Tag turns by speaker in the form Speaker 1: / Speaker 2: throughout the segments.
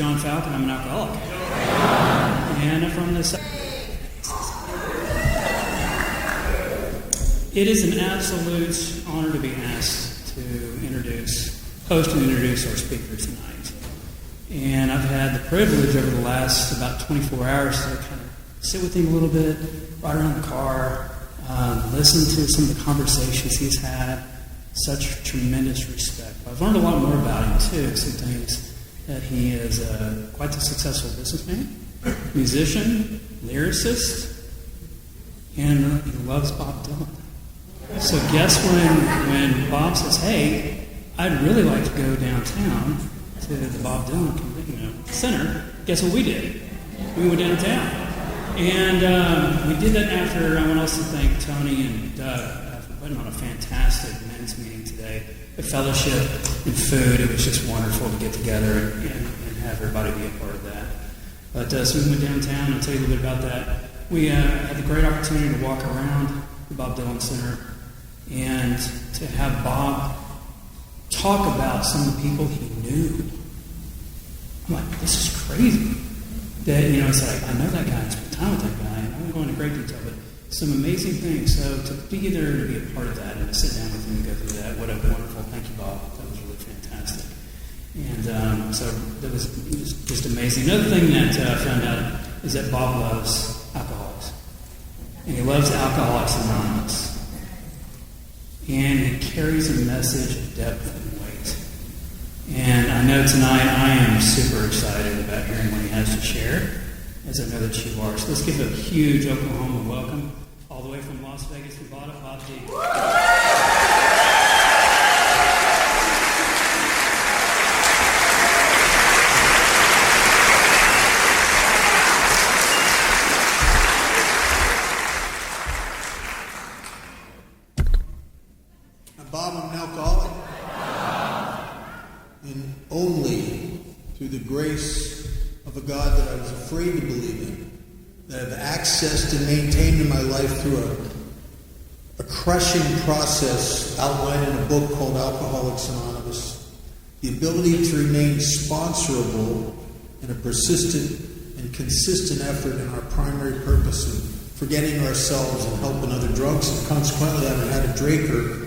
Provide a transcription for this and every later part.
Speaker 1: John Falcon. I'm an alcoholic. And I'm from the South. It is an absolute honor to be asked to host and introduce our speaker tonight. And I've had the privilege over the last about 24 hours to kind of sit with him a little bit, ride around the car, listen to some of the conversations he's had. Such tremendous respect. I've learned a lot more about him too, some things that he is quite a successful businessman, musician, lyricist, and he loves Bob Dylan. So guess when Bob says, hey, I'd really like to go downtown to the Bob Dylan Center, guess what we did? We went downtown. And we did that after, I want also to thank Tony and Doug for putting on a fantastic men's meeting today. The fellowship and food, it was just wonderful to get together and have everybody be a part of that. But so we went downtown, I'll tell you a little bit about that. We had the great opportunity to walk around the Bob Dylan Center and to have Bob talk about some of the people he knew. I'm like, this is crazy. That, it's like, I know that guy, I spent time with that guy, and I won't go into great detail, but some amazing things. So to be there, to be a part of that, and to sit down with him and go through that, what a wonderful, thank you, Bob. That was really fantastic. And so it was just amazing. Another thing that I found out is that Bob loves alcoholics. And he loves Alcoholics Anonymous. And he carries a message of depth and weight. And I know tonight I am super excited about hearing what he has to share, as I know that you are. So let's give a huge Oklahoma welcome, all the way from Las Vegas, Nevada, Bob D.
Speaker 2: Bob, I'm an alcoholic. And only through the grace of a God that I was afraid to believe in, that I've accessed and maintained in my life through a crushing process outlined in a book called Alcoholics Anonymous, the ability to remain sponsorable in a persistent and consistent effort in our primary purpose of forgetting ourselves and helping other drunks, and consequently I haven't had a drink or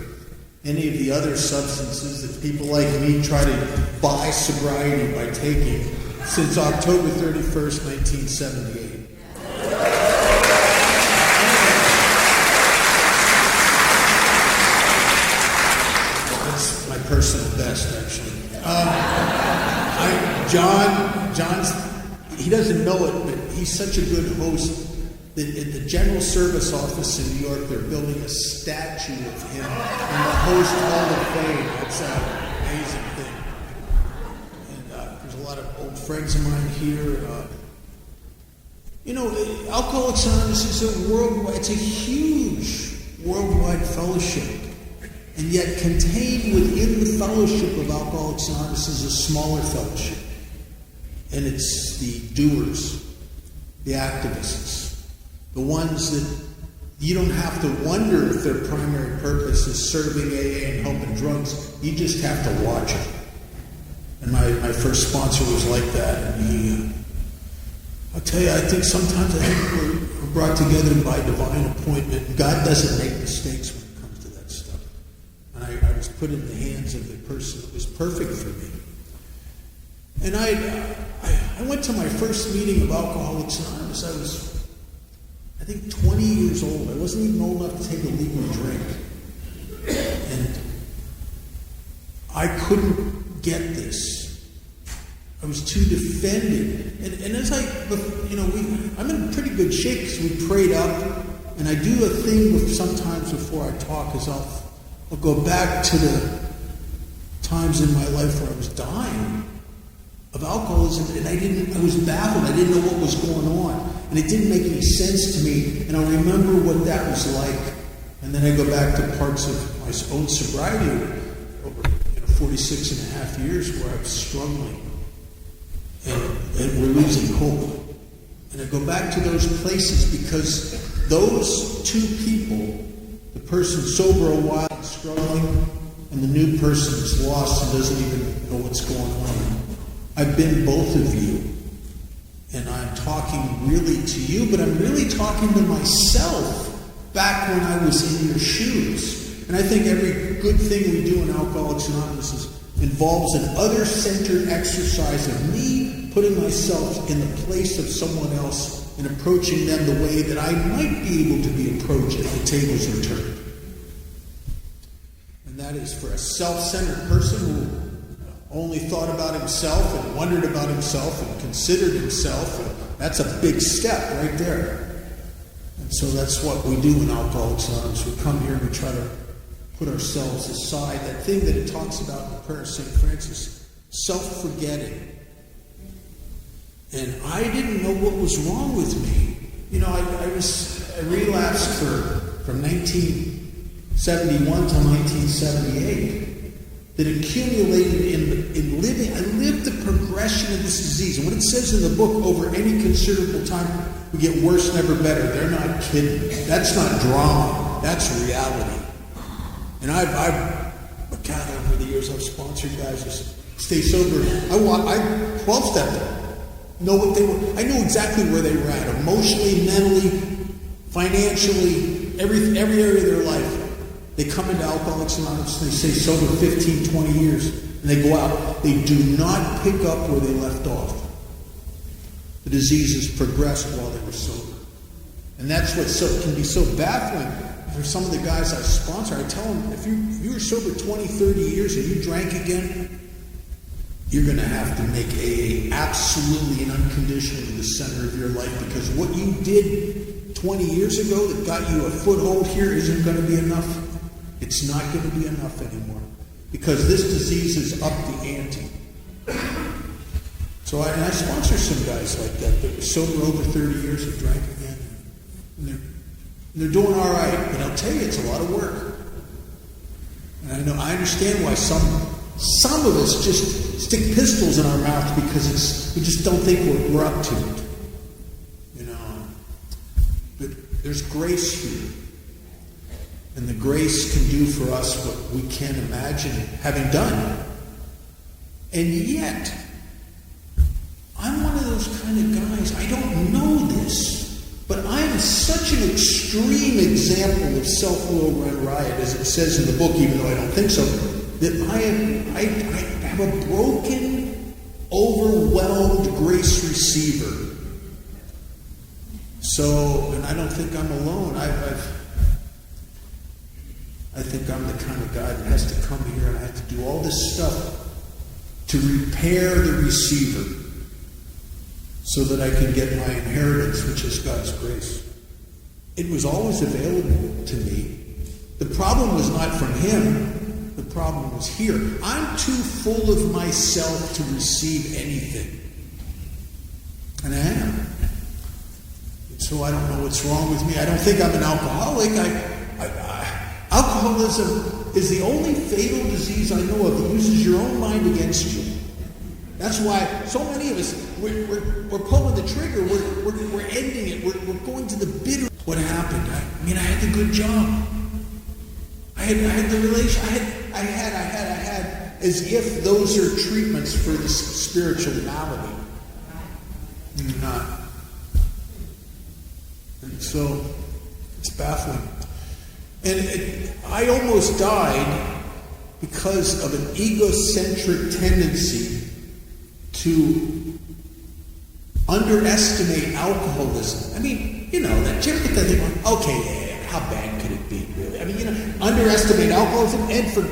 Speaker 2: any of the other substances that people like me try to buy sobriety by taking since October 31st, 1978. That's my personal best, actually. John's, he doesn't know it, but he's such a good host that at the General Service Office in New York, they're building a statue of him in the Host Hall of Fame. It's an amazing thing. And there's a lot of old friends of mine here. Alcoholics Anonymous is a worldwide, it's a huge worldwide fellowship. And yet contained within the fellowship of Alcoholics Anonymous is a smaller fellowship. And it's the doers, the activists, the ones that you don't have to wonder if their primary purpose is serving AA and helping drunks. You just have to watch it. And my first sponsor was like that. And I'll tell you, I think sometimes we're brought together by divine appointment. God doesn't make mistakes when it comes to that stuff. And I was put in the hands of the person that was perfect for me. And I went to my first meeting of Alcoholics Anonymous. I was, I think, 20 years old. I wasn't even old enough to take a legal drink. And I couldn't get this. I was too defended. And as I'm in pretty good shape because we prayed up. And I do a thing sometimes before I talk is I'll go back to the times in my life where I was dying of alcoholism, and I was baffled. I didn't know what was going on. And it didn't make any sense to me. And I remember what that was like. And then I go back to parts of my own sobriety over 46 and a half years where I was struggling. And we're losing hope. And I go back to those places because those two people, the person sober a while and struggling, and the new person is lost and doesn't even know what's going on, I've been both of you. And I'm talking really to you, but I'm really talking to myself back when I was in your shoes. And I think every good thing we do in Alcoholics Anonymous involves an other-centered exercise of me putting myself in the place of someone else and approaching them the way that I might be able to be approached if the tables are turned. And that is for a self-centered person who only thought about himself and wondered about himself and considered himself. And that's a big step right there. And so that's what we do in Alcoholics Anonymous. We come here and we try to put ourselves aside. That thing that it talks about in the prayer of St. Francis, self-forgetting. And I didn't know what was wrong with me. You know, I relapsed from 1971 to 1978. That accumulated in living. I lived the progression of this disease. And what it says in the book, over any considerable time, we get worse, never better. They're not kidding. That's not drama. That's reality. And I've God, over the years, I've sponsored guys to stay sober. I 12-stepped them. Know what they were. I knew exactly where they were at, emotionally, mentally, financially, every area of their life. They come into Alcoholics Anonymous and they stay sober 15, 20 years, and they go out. They do not pick up where they left off. The disease has progressed while they were sober. And that's what can be so baffling. For some of the guys I sponsor, I tell them, if you were sober 20, 30 years and you drank again, you're going to have to make AA absolutely and unconditionally the center of your life, because what you did 20 years ago that got you a foothold here isn't going to be enough. It's not going to be enough anymore, because this disease is up the ante. So I sponsor some guys like that were sober over 30 years and drank again. And they're doing all right, but I'll tell you, it's a lot of work. And I understand why some of us just stick pistols in our mouth because we just don't think we're up to it. You know, but there's grace here. And the grace can do for us what we can't imagine having done. And yet, I'm one of those kind of guys, I don't know this, but I am such an extreme example of self-will run riot, as it says in the book, even though I don't think so, that I have a broken, overwhelmed grace receiver. So, and I don't think I'm alone. I think I'm the kind of guy that has to come here and I have to do all this stuff to repair the receiver so that I can get my inheritance, which is God's grace. It was always available to me. The problem was not from Him. The problem was here. I'm too full of myself to receive anything. And I am. And so I don't know what's wrong with me. I don't think I'm an alcoholic. Alcoholism is the only fatal disease I know of that uses your own mind against you. That's why so many of us, we're pulling the trigger, we're ending it, we're going to the bitter. What happened? I had the good job. I had the relation. I had, as if those are treatments for this spiritual malady. They're not. And so, it's baffling. And I almost died because of an egocentric tendency to underestimate alcoholism. I mean, you know, that you ever get that thing, okay, how bad could it be, really? I mean, you know, underestimate alcoholism, and for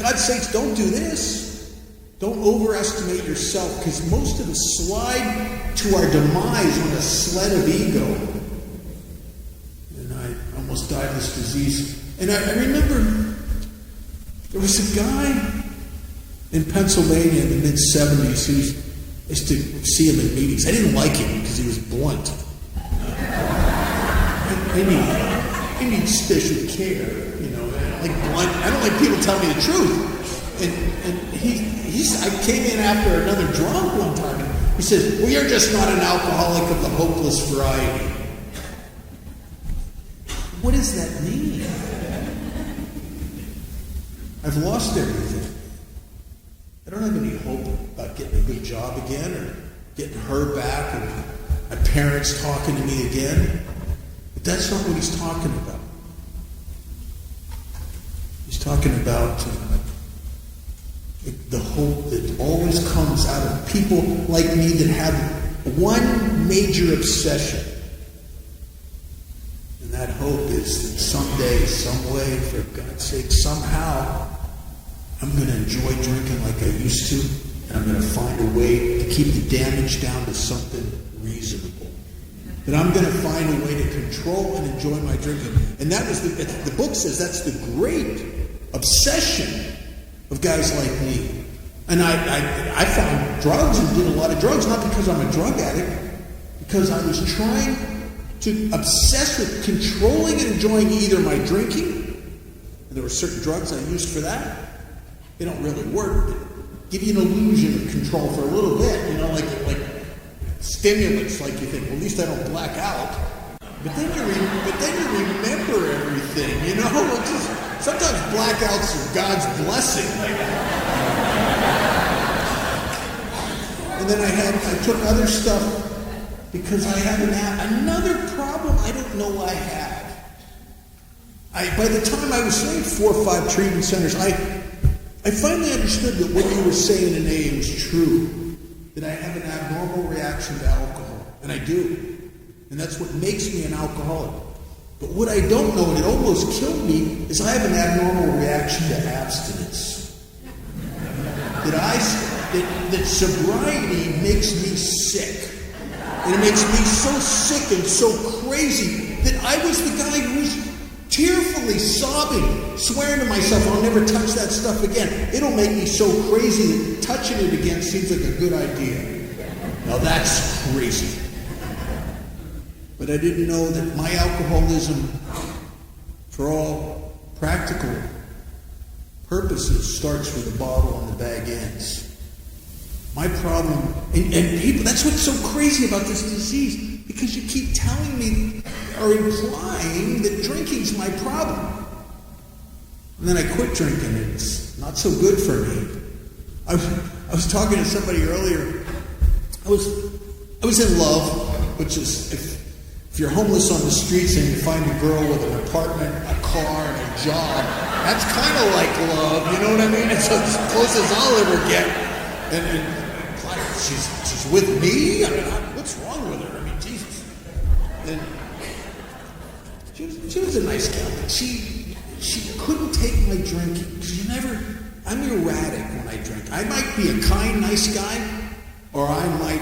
Speaker 2: God's sakes, don't do this. Don't overestimate yourself, because most of us slide to our demise on a sled of ego. And I almost died of this disease. And I remember there was a guy in Pennsylvania in the mid-'70s who used to see him in meetings. I didn't like him because he was blunt. I need special care, you know. I don't like people telling me the truth. And I came in after another drunk one time, and he says, "Well, you're just not an alcoholic of the hopeless variety." What does that mean? I've lost everything. I don't have any hope about getting a good job again or getting her back and my parents talking to me again. But that's not what he's talking about. He's talking about the hope that always comes out of people like me that have one major obsession. And that hope is that someday, some way, for God's sake, somehow, I'm going to enjoy drinking like I used to, and I'm going to find a way to keep the damage down to something reasonable. That I'm going to find a way to control and enjoy my drinking. And that was the book says that's the great obsession of guys like me. And I found drugs and did a lot of drugs, not because I'm a drug addict, because I was trying to obsess with controlling and enjoying either my drinking, and there were certain drugs I used for that. They don't really work. They give you an illusion of control for a little bit, like stimulants, like you think, well, at least I don't black out. But then you remember everything, It's just, sometimes blackouts are God's blessing. And then I took other stuff because I had another problem I don't know I had. By the time I was in 4 or 5 treatment centers, I finally understood that what you were saying in AA was true. That I have an abnormal reaction to alcohol. And I do. And that's what makes me an alcoholic. But what I don't know, and it almost killed me, is I have an abnormal reaction to abstinence. That sobriety makes me sick. And it makes me so sick and so crazy that I was the guy who was tearfully sobbing, swearing to myself, I'll never touch that stuff again. It'll make me so crazy that touching it again seems like a good idea. Now that's crazy. But I didn't know that my alcoholism, for all practical purposes, starts where the bottle and the bag ends. My problem, and people, that's what's so crazy about this disease, because you keep telling me or implying that drinking's my problem. And then I quit drinking. It's not so good for me. I was talking to somebody earlier. I was in love, which is if you're homeless on the streets and you find a girl with an apartment, a car, and a job, that's kind of like love. You know what I mean? It's as close as I'll ever get. And she's with me. I mean, what's wrong with her? I mean, Jesus. And she was a nice gal, but she couldn't take my drinking because I'm erratic when I drink. I might be a kind, nice guy, or I might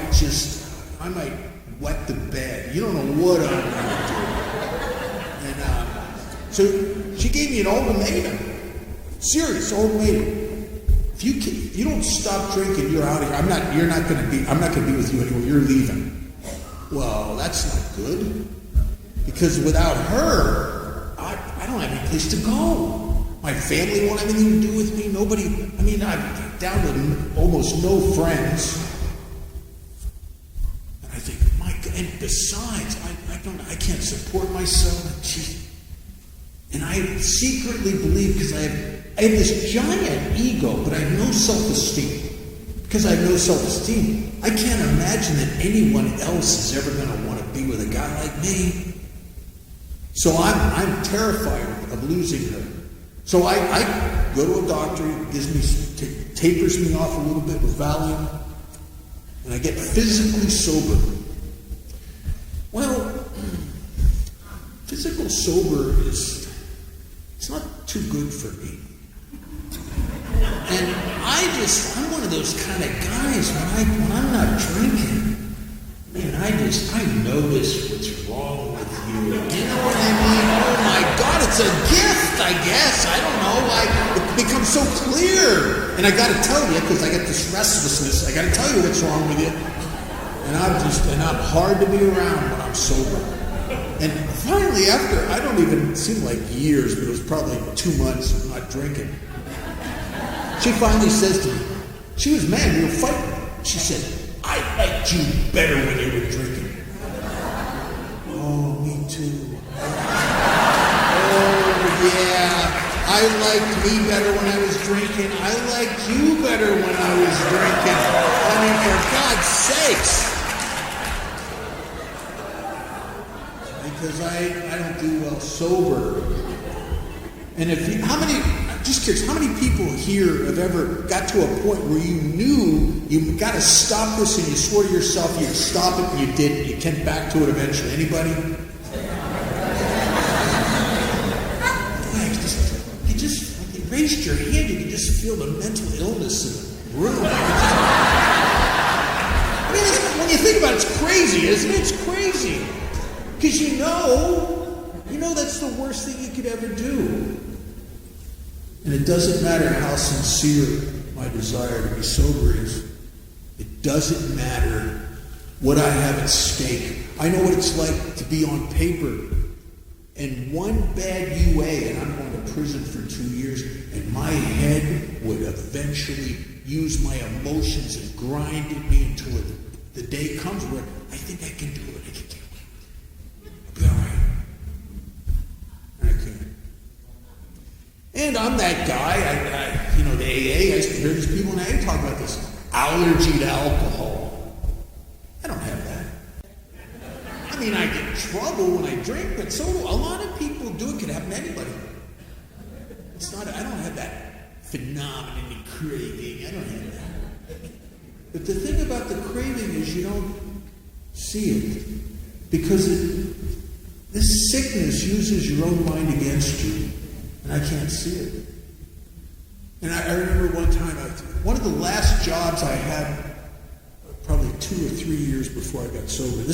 Speaker 2: wet the bed. You don't know what I'm going to do. And so she gave me an ultimatum, serious ultimatum. If you don't stop drinking, you're out of here. I'm not going to be with you anymore. You're leaving. Well, that's not good. Because without her, I don't have any place to go. My family won't have anything to do with me. Nobody, I'm down to almost no friends. And I think, my God, and besides, I can't support myself. And I secretly believe, because I have this giant ego, but I have no self-esteem. Because I have no self-esteem, I can't imagine that anyone else is ever going to want to be with a guy like me. So I'm terrified of losing her. So I go to a doctor, tapers me off a little bit with Valium, and I get physically sober. Well, physical sober it's not too good for me. And I'm one of those kind of guys, when I'm not drinking, man, I notice what's wrong with you. You know what I mean? Oh my God, it's a gift, I guess. I don't know. It becomes so clear. And I got to tell you, because I got this restlessness, I got to tell you what's wrong with you. And I'm hard to be around when I'm sober. And finally, after, I don't even seem like years, but it was probably 2 months of not drinking. She finally says to me, she was mad, we were fighting. She said, I liked you better when you were drinking. Oh, me too. Oh, yeah. I liked me better when I was drinking. I liked you better when I was drinking. I mean, for God's sakes. Because I don't do well sober. And just curious, how many people here have ever got to a point where you knew you got to stop this and you swore to yourself you'd stop it and you didn't? You came back to it eventually. Anybody? When you raised your hand, you could just feel the mental illness in the room. When you think about it, it's crazy, isn't it? It's crazy. Because you know that's the worst thing you could ever do. And it doesn't matter how sincere my desire to be sober is. It doesn't matter what I have at stake. I know what it's like to be on paper. And one bad UA, and I'm going to prison for 2 years, and my head would eventually use my emotions and grind at me until the day comes where I think I can do it. I can do it. I'll be all right. And I can't. And I'm that guy, the AA, I used to hear these people in AA talk about this allergy to alcohol. I don't have that. I mean, I get in trouble when I drink, but so do a lot of people do. It can happen to anybody. I don't have that phenomenon of craving. I don't have that. But the thing about the craving is you don't see it. Because this sickness uses your own mind against you. And I can't see it. And I remember one time, one of the last jobs I had, probably 2 or 3 years before I got sober. I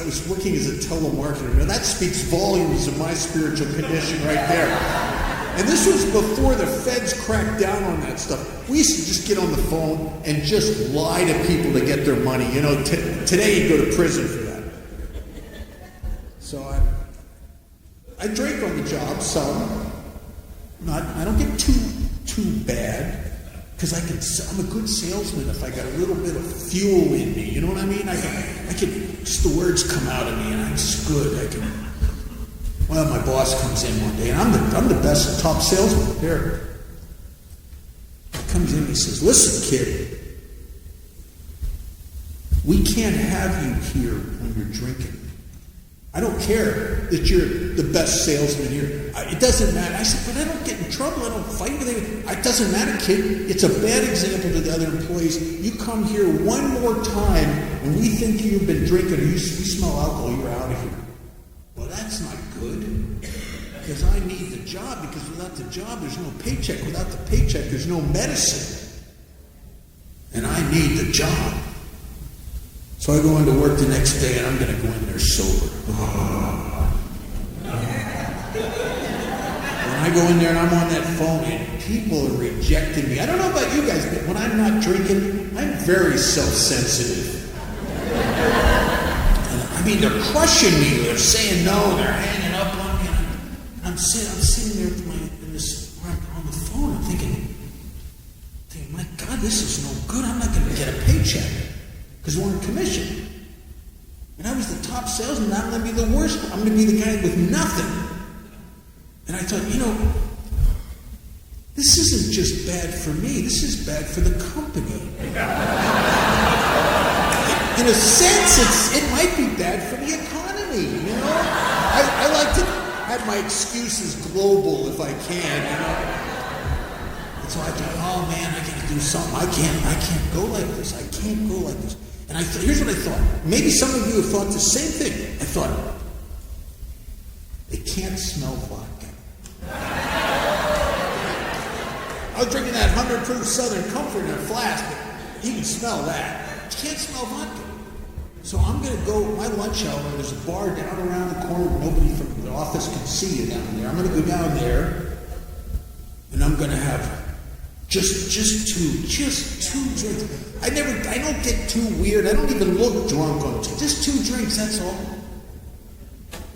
Speaker 2: was working as a telemarketer. Now that speaks volumes of my spiritual condition right there. And this was before the feds cracked down on that stuff. We used to just get on the phone and just lie to people to get their money. Today you go to prison for that. So I drink on the job some. I don't get too bad. Because I'm a good salesman if I got a little bit of fuel in me. You know what I mean? I can just the words come out of me, and I'm just good. Well, my boss comes in one day, and I'm the best top salesman there. He comes in, he says, "Listen, kid, we can't have you here when you're drinking. I don't care that you're the best salesman here. It doesn't matter." I said, "But I don't get in trouble. I don't fight with anyone." "It doesn't matter, kid. It's a bad example to the other employees. You come here one more time when we think you've been drinking or you smell alcohol, you're out of here." Well, that's not good. Because I need the job. Because without the job, there's no paycheck. Without the paycheck, there's no medicine. And I need the job. So I go into work the next day, and I'm going to go in there sober. When I go in there and I'm on that phone, and people are rejecting me. I don't know about you guys, but when I'm not drinking, I'm very self-sensitive. They're crushing me. They're saying no. They're hanging up on me. And I'm sitting there on the phone. I'm thinking, my God, this is no good. I'm not going to get a paycheck. Because we're on commission. And I was the top salesman, I'm going to be the worst. I'm going to be the guy with nothing. And I thought, this isn't just bad for me, this is bad for the company. In a sense, it might be bad for the economy, I like to have my excuses global if I can, And so I thought, oh man, I got to do something. I can't go like this. I can't go like this. And here's what I thought. Maybe some of you have thought the same thing. I thought, they can't smell vodka. I was drinking that 100 proof Southern Comfort in a flask, but you can smell that. You can't smell vodka. So I'm going to go, my lunch hour, there's a bar down around the corner where nobody from the office can see you down there. I'm going to go down there, and I'm going to have just two drinks. I don't get too weird. I don't even look drunk on two. Just 2 drinks, that's all.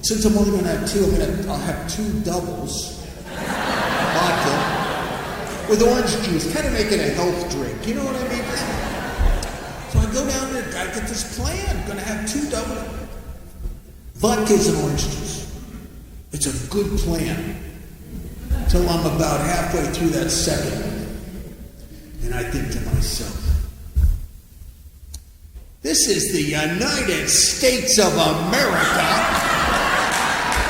Speaker 2: Since I'm only going to have 2, I'll have 2 doubles. Vodka. With orange juice. Kind of make it a health drink. You know what I mean? So I go down there, gotta get this plan. I'm going to have 2 doubles. Vodka and orange juice. It's a good plan. till I'm about halfway through that second. And I think to myself, this is the United States of America.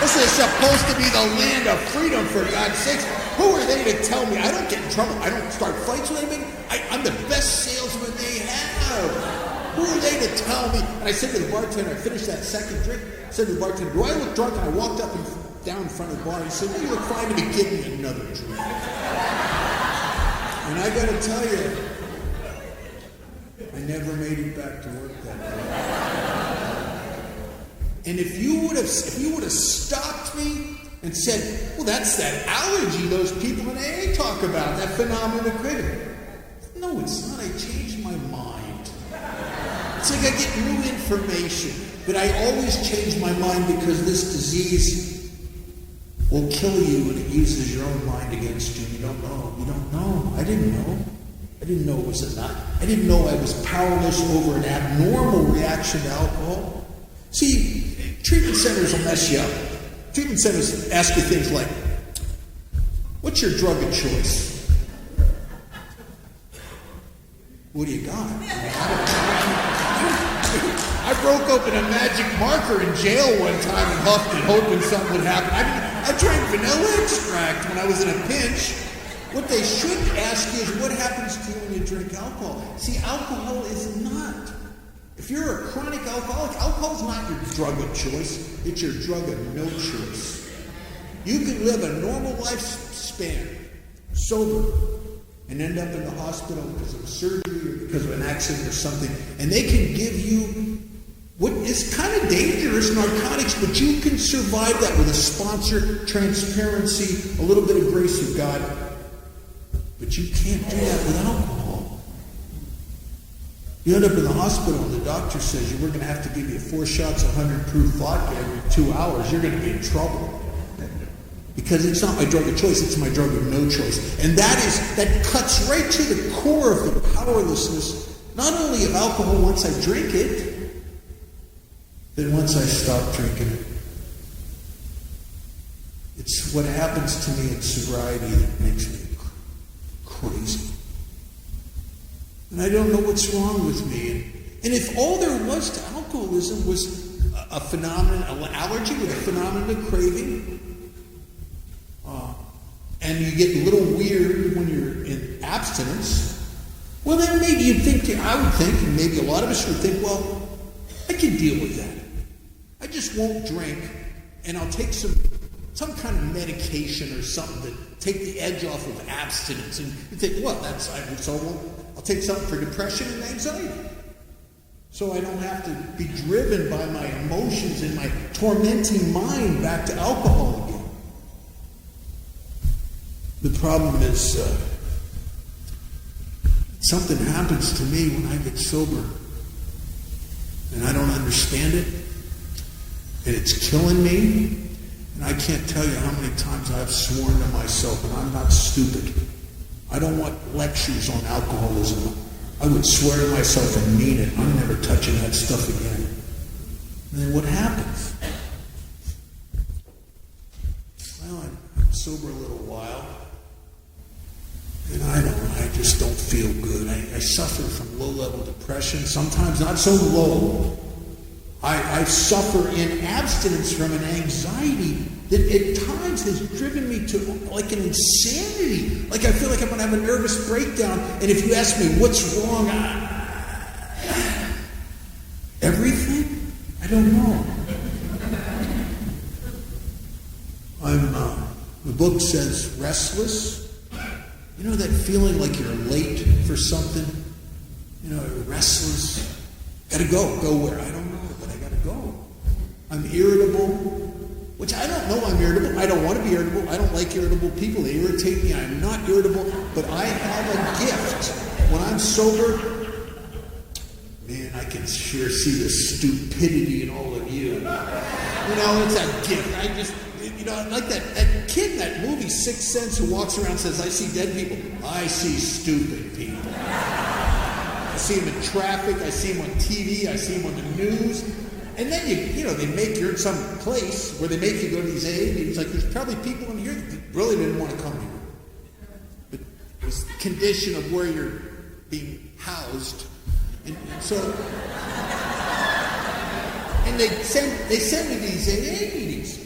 Speaker 2: This is supposed to be the land of freedom, for God's sakes. Who are they to tell me? I don't get in trouble. I don't start fights with anybody. I'm the best salesman they have. Who are they to tell me? And I said to the bartender, I finished that second drink. I said to the bartender, do I look drunk? And I walked up and down in front of the bar. He said, you look fine to be getting another drink. And I got to tell you, I never made it back to work that day. And if you would have stopped me and said, well, that's that allergy those people in AA talk about, that phenomenon of craving. No, it's not. I changed my mind. It's like I get new information. But I always change my mind because this disease will kill you when it uses your own mind against you. You don't know. You don't know. I didn't know. I didn't know it was a not. I didn't know I was powerless over an abnormal reaction to alcohol. See, treatment centers will mess you up. Treatment centers ask you things like, what's your drug of choice? What do you got? I broke open a magic marker in jail one time and huffed it, hoping something would happen. I drank vanilla extract when I was in a pinch. What they should ask you is, what happens to you when you drink alcohol? See, alcohol is not. If you're a chronic alcoholic, alcohol is not your drug of choice. It's your drug of no choice. You can live a normal lifespan, sober, and end up in the hospital because of a surgery or because of an accident or something, and they can give you what is kind of dangerous narcotics, but you can survive that with a sponsor, transparency, a little bit of grace of God. But you can't do that with alcohol. You end up in the hospital and the doctor says we're going to have to give you 4 shots of 100 proof vodka every 2 hours. You're going to be in trouble. Because it's not my drug of choice, it's my drug of no choice. And that cuts right to the core of the powerlessness, not only of alcohol once I drink it, but once I stop drinking it. It's what happens to me in sobriety that makes me crazy. And I don't know what's wrong with me. And if all there was to alcoholism was a phenomenon, an allergy with a phenomenon of craving, and you get a little weird when you're in abstinence, well then maybe you'd think, I would think, and maybe a lot of us would think, well, I can deal with that. I just won't drink, and I'll take some kind of medication or something to take the edge off of abstinence. And you think, well, I'll take something for depression and anxiety. So I don't have to be driven by my emotions and my tormenting mind back to alcohol again. The problem is something happens to me when I get sober, and I don't understand it, and it's killing me, and I can't tell you how many times I've sworn to myself, and I'm not stupid. I don't want lectures on alcoholism. I would swear to myself and mean it. I'm never touching that stuff again. And then what happens? Well, I'm sober a little while. And I just don't feel good. I suffer from low-level depression, sometimes not so low. I suffer in abstinence from an anxiety that at times has driven me to like an insanity. Like I feel like I'm going to have a nervous breakdown. And if you ask me what's wrong, everything? I don't know. The book says restless. You know that feeling like you're late for something? You know, restless. Gotta go. Go where? I don't know, but I gotta go. I'm irritable, which I don't know I'm irritable. I don't want to be irritable. I don't like irritable people. They irritate me. I'm not irritable, but I have a gift. When I'm sober, man, I can sure see the stupidity in all of you. You know, it's a gift. I just... You know, like that kid in that movie, Sixth Sense, who walks around and says, I see dead people. I see stupid people. I see them in traffic. I see them on TV. I see them on the news. And then you're in some place where they make you go to these AA meetings. Like, there's probably people in here that really didn't want to come here. But it was the condition of where you're being housed. And they send me to these AA meetings.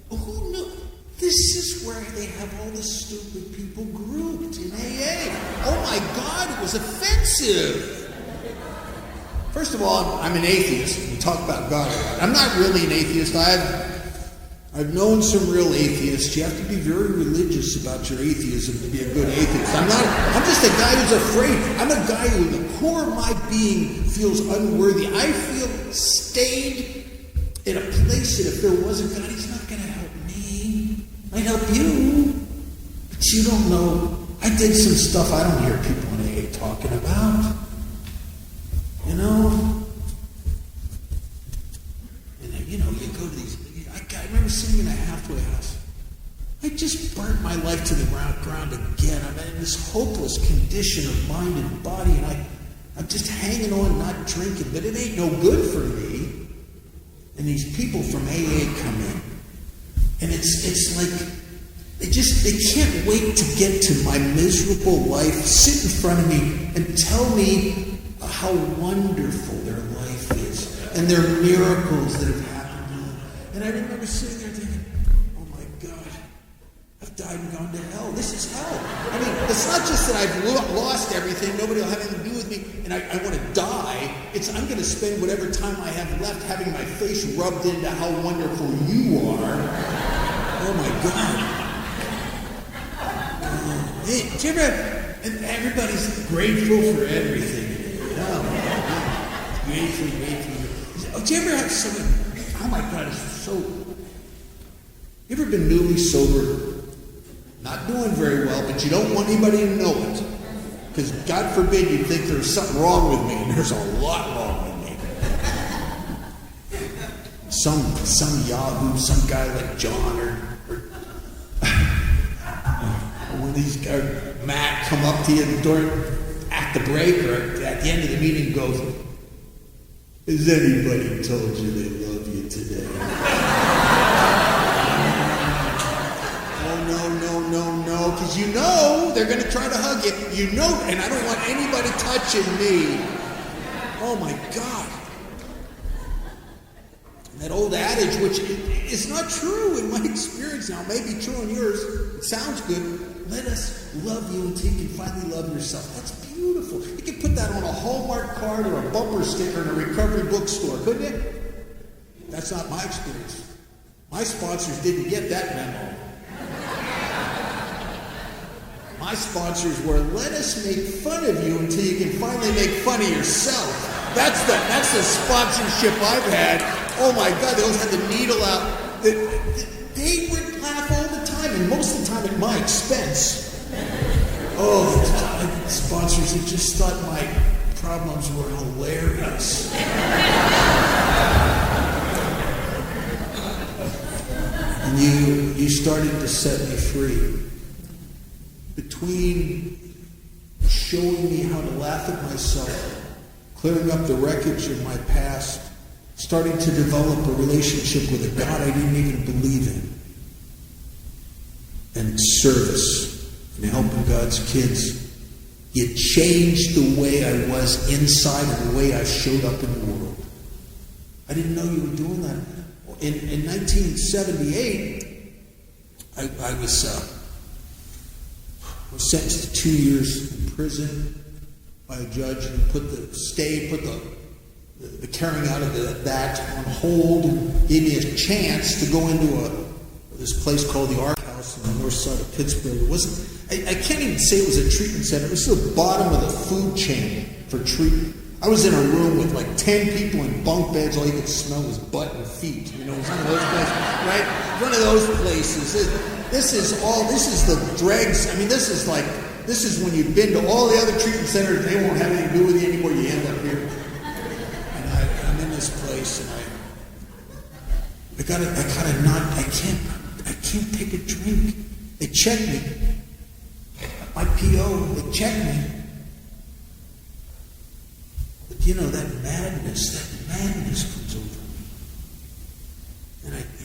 Speaker 2: Well, who knew? This is where they have all the stupid people grouped in AA. Oh my God, it was offensive. First of all, I'm an atheist. We talk about God a lot. I'm not really an atheist. I've known some real atheists. You have to be very religious about your atheism to be a good atheist. I'm just a guy who's afraid. I'm a guy who, in the core of my being, feels unworthy. I feel stayed in a place that if there wasn't God, He's not going to help me. Might help you. But you don't know. I did some stuff I don't hear people in AA talking about. You know? And you go to these... I remember sitting in a halfway house. I just burnt my life to the ground again. I'm in this hopeless condition of mind and body, and I'm just hanging on, not drinking, but it ain't no good for me. And these people from AA come in, and it's like they can't wait to get to my miserable life, sit in front of me, and tell me how wonderful their life is, and their miracles that have happened to them. And I remember sitting there thinking, oh my God, I've died and gone to hell. This is hell. I mean, it's not just that I've lost everything, nobody will have anything to do with me, and I want to die. I'm going to spend whatever time I have left having my face rubbed into how wonderful you are. Oh my God. Hey, do you ever have, and everybody's grateful for everything. Oh, grateful. Do you ever have someone, oh my God, it's so... You ever been newly sober? Not doing very well, but you don't want anybody to know it. Because God forbid you think there's something wrong with me, and there's a lot wrong with me. Some yahoo, some guy like John or one of these guys, Matt, come up to you during at the break or at the end of the meeting goes, has anybody told you they love you today? No, because you know they're going to try to hug you. You know, and I don't want anybody touching me. Oh my God. And that old adage, which is not true in my experience now, may be true in yours, it sounds good. Let us love you until you can finally love yourself. That's beautiful. You could put that on a Hallmark card or a bumper sticker in a recovery bookstore, couldn't you? That's not my experience. My sponsors didn't get that memo. My sponsors were, let us make fun of you until you can finally make fun of yourself. That's the sponsorship I've had. Oh my God, they always had the needle out. They would laugh all the time, and most of the time at my expense. Oh, sponsors that just thought my problems were hilarious. And you started to set me free. Between showing me how to laugh at myself, clearing up the wreckage of my past, starting to develop a relationship with a God I didn't even believe in, and service and helping God's kids, it changed the way I was inside and the way I showed up in the world. I didn't know you were doing that. In 1978, I was sentenced to 2 years in prison by a judge who put the carrying out of that on hold and gave me a chance to go into this place called the Ark House on the north side of Pittsburgh. It wasn't, I can't even say it was a treatment center. It was the bottom of the food chain for treatment. I was in a room with like 10 people in bunk beds. All you could smell was butt and feet. You know, it was one of those places, right? One of those places. This is the dregs. I mean, this is when you've been to all the other treatment centers and they won't have anything to do with you anymore. You end up here. And I'm in this place and I can't take a drink. They check me. My PO, they check me. But you know, that madness comes over me.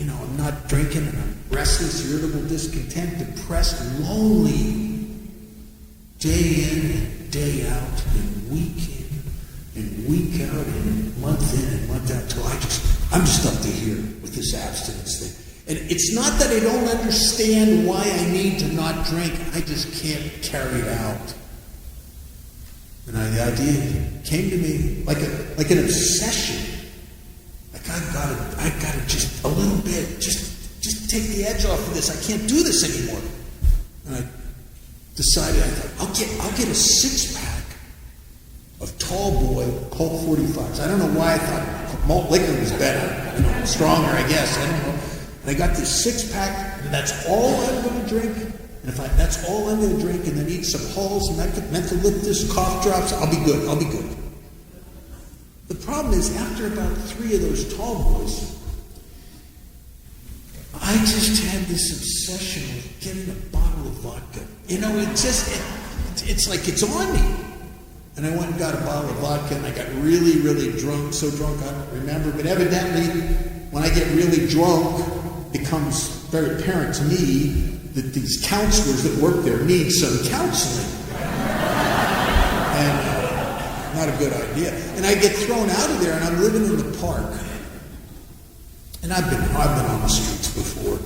Speaker 2: I'm not drinking, and I'm restless, irritable, discontent, depressed, lonely, day in and day out, and week in and week out, and month in and month out, till I'm just up to here with this abstinence thing. And it's not that I don't understand why I need to not drink, I just can't carry it out. And the idea came to me like an obsession. Like I gotta just a little bit, just take the edge off of this. I can't do this anymore. And I decided, I thought, I'll get a 6-pack of tall boy Colt 45s. I don't know why I thought malt liquor was better, stronger, I guess. I don't know. And I got this 6-pack, and that's all I'm going to drink. And if that's all I'm going to drink, and then eat some Halls, mentholyptus, cough drops, I'll be good. I'll be good. The problem is, after about 3 of those tall boys, I just had this obsession with getting a bottle of vodka. It's like it's on me. And I went and got a bottle of vodka, and I got really, really drunk. So drunk I don't remember. But evidently, when I get really drunk, it becomes very apparent to me that these counselors that work there need some counseling. And not a good idea. And I get thrown out of there, and I'm living in the park. And I've been on the streets before.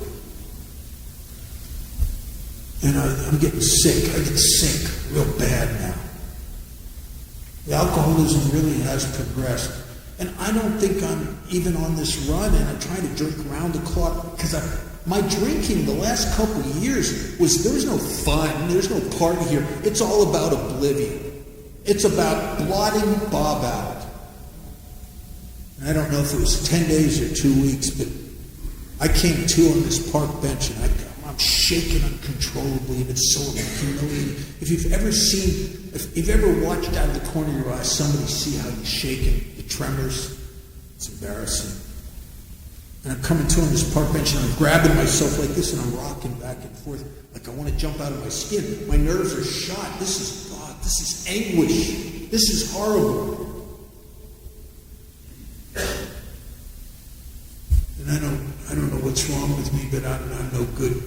Speaker 2: And I'm getting sick. I get sick real bad now. The alcoholism really has progressed. And I don't think I'm even on this run, and I'm trying to drink around the clock, because my drinking the last couple of years there was no fun, there's no party here. It's all about oblivion. It's about blotting Bob out. And I don't know if it was 10 days or 2 weeks, but I came to on this park bench, and I'm shaking uncontrollably, and it's so humiliating. If you've ever watched out of the corner of your eye somebody see how you're shaking, the tremors, it's embarrassing. And I'm coming to on this park bench, and I'm grabbing myself like this, and I'm rocking back and forth like I want to jump out of my skin. My nerves are shot. This is anguish. This is horrible. And I don't know what's wrong with me, but I'm no good.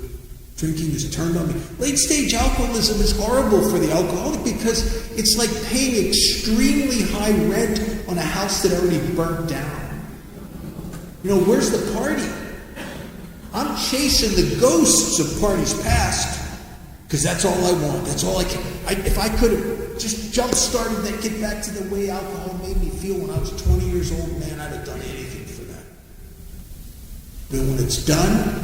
Speaker 2: Drinking has turned on me. Late stage alcoholism is horrible for the alcoholic, because it's like paying extremely high rent on a house that already burnt down. Where's the party? I'm chasing the ghosts of parties past, because that's all I want. That's all I can. If I could have just jump-started that, get back to the way alcohol made me feel when I was 20 years old, man, I'd have done anything for that. But when it's done,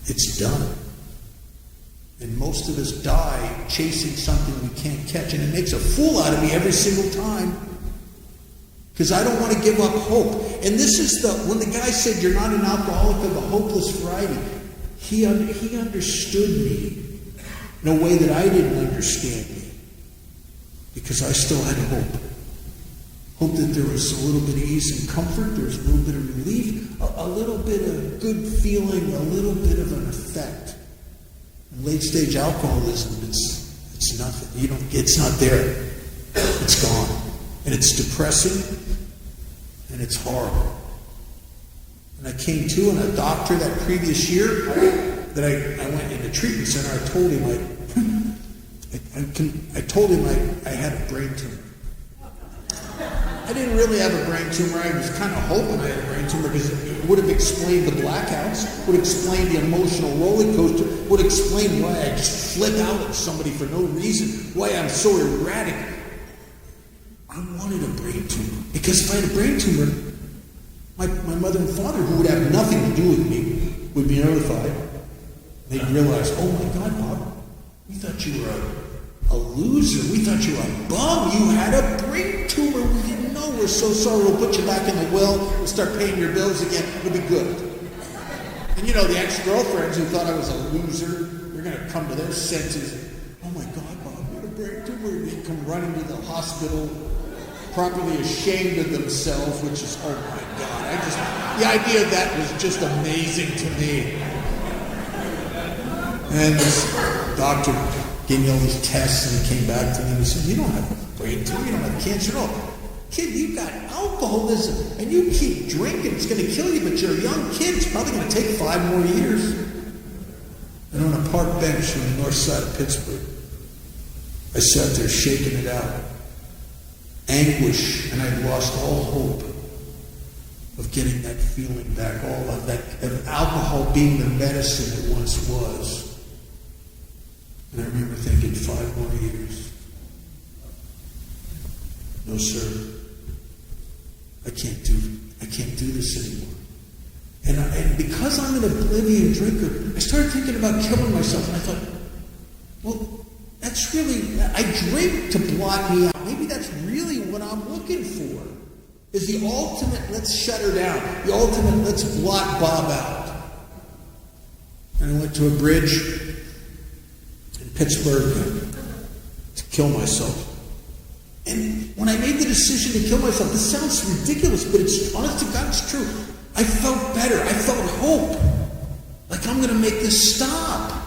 Speaker 2: it's done. And most of us die chasing something we can't catch, and it makes a fool out of me every single time, because I don't want to give up hope. And this is when the guy said, you're not an alcoholic of the hopeless variety, he understood me in a way that I didn't understand me, because I still had hope. Hope that there was a little bit of ease and comfort, there was a little bit of relief, a little bit of good feeling, a little bit of an effect. In late-stage alcoholism, it's nothing. It's not there. It's gone. And it's depressing, and it's horrible. And I came to, and a doctor that previous year that I went in the treatment center, I told him I had a brain tumor. I didn't really have a brain tumor. I was kind of hoping I had a brain tumor, because it would have explained the blackouts, would explain the emotional roller coaster, would explain why I just flip out at somebody for no reason, why I'm so erratic. I wanted a brain tumor, because if I had a brain tumor, my mother and father, who would have nothing to do with me, would be notified. They'd realize, oh my God, Bob, we thought you were a loser. We thought you were a bum. You had a brain tumor. We didn't know. We're so sorry. We'll put you back in the well. We'll start paying your bills again. It'll be good. And the ex-girlfriends who thought I was a loser, they're going to come to their senses. Oh my God, Bob, you had a brain tumor. They'd come running to the hospital, properly ashamed of themselves, which is, oh my God. The idea of that was just amazing to me. And this doctor gave me all these tests, and he came back to me and he said, you don't have a brain tumor, you don't have cancer at all. kid, you've got alcoholism, and you keep drinking, it's going to kill you, but you're a young kid, it's probably going to take 5 more years. And on a park bench on the north side of Pittsburgh, I sat there shaking it out. Anguish, and I'd lost all hope of getting that feeling back, all of that, of alcohol being the medicine it once was. And I remember thinking, 5 more years. No, sir. I can't do this anymore. And because I'm an oblivion drinker, I started thinking about killing myself. And I thought, well, that's really, I drink to blot me out. Maybe that's really what I'm looking for. Is the ultimate, let's shut her down. The ultimate, let's blot Bob out. And I went to a bridge in Pittsburgh to kill myself. And when I made the decision to kill myself, this sounds ridiculous, but it's honest to God, it's true. I felt better. I felt hope. Like I'm going to make this stop.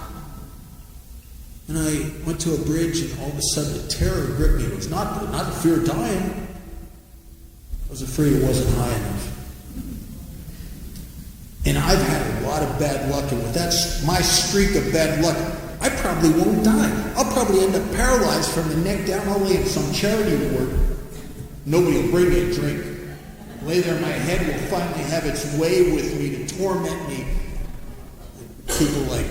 Speaker 2: And I went to a bridge, and all of a sudden a terror gripped me. It was not the fear of dying. I was afraid it wasn't high enough. And I've had a lot of bad luck, and with that, my streak of bad luck, I probably won't die. I'll probably end up paralyzed from the neck down. I'll lay in some charity ward. Nobody will bring me a drink. Lay there, my head will finally have its way with me to torment me. People like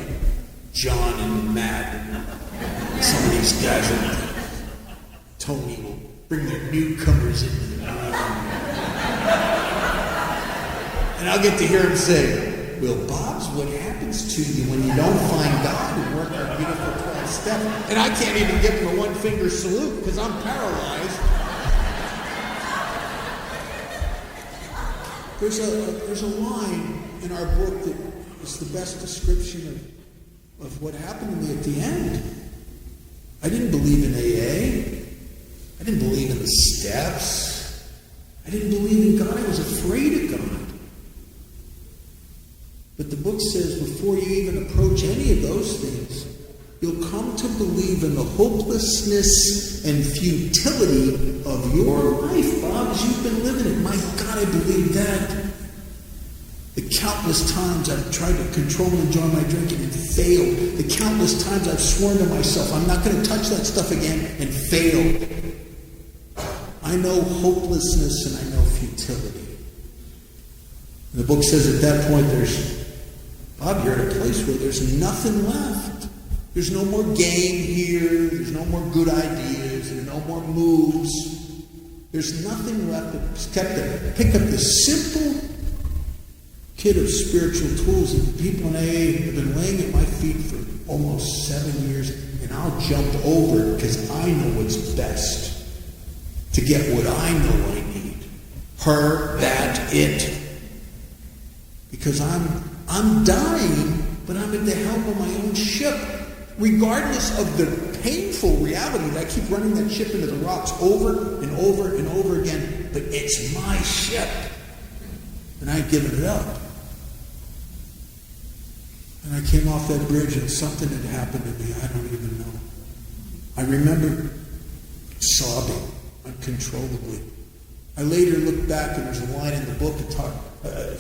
Speaker 2: John and Matt and some of these guys, Tony, will bring their newcomers into the room. And I'll get to hear him say, well, Bob's what happens to you when you don't find God and work our beautiful 12 steps. And I can't even give him a one-finger salute because I'm paralyzed. There's a line in our book that is the best description of what happened to me at the end. I didn't believe in AA. I didn't believe in the steps. I didn't believe in God. I was afraid of God. But the book says before you even approach any of those things, you'll come to believe in the hopelessness and futility of your life, Bob, as you've been living it. My God, I believe that. The countless times I've tried to control and enjoy my drinking and failed. The countless times I've sworn to myself, I'm not going to touch that stuff again, and failed. I know hopelessness and I know futility. And the book says at that point, Bob, you're at a place where there's nothing left. There's no more game here. There's no more good ideas. There's no more moves. There's nothing left except to pick up the simple kit of spiritual tools that the people in AA have been laying at my feet for almost 7 years, and I'll jump over it because I know what's best to get what I know I need. Her, that, it. Because I'm dying, but I'm at the helm of my own ship. Regardless of the painful reality that I keep running that ship into the rocks over and over and over again, but it's my ship. And I'd given it up. And I came off that bridge and something had happened to me. I don't even know. I remember sobbing uncontrollably. I later looked back and there's a line in the book that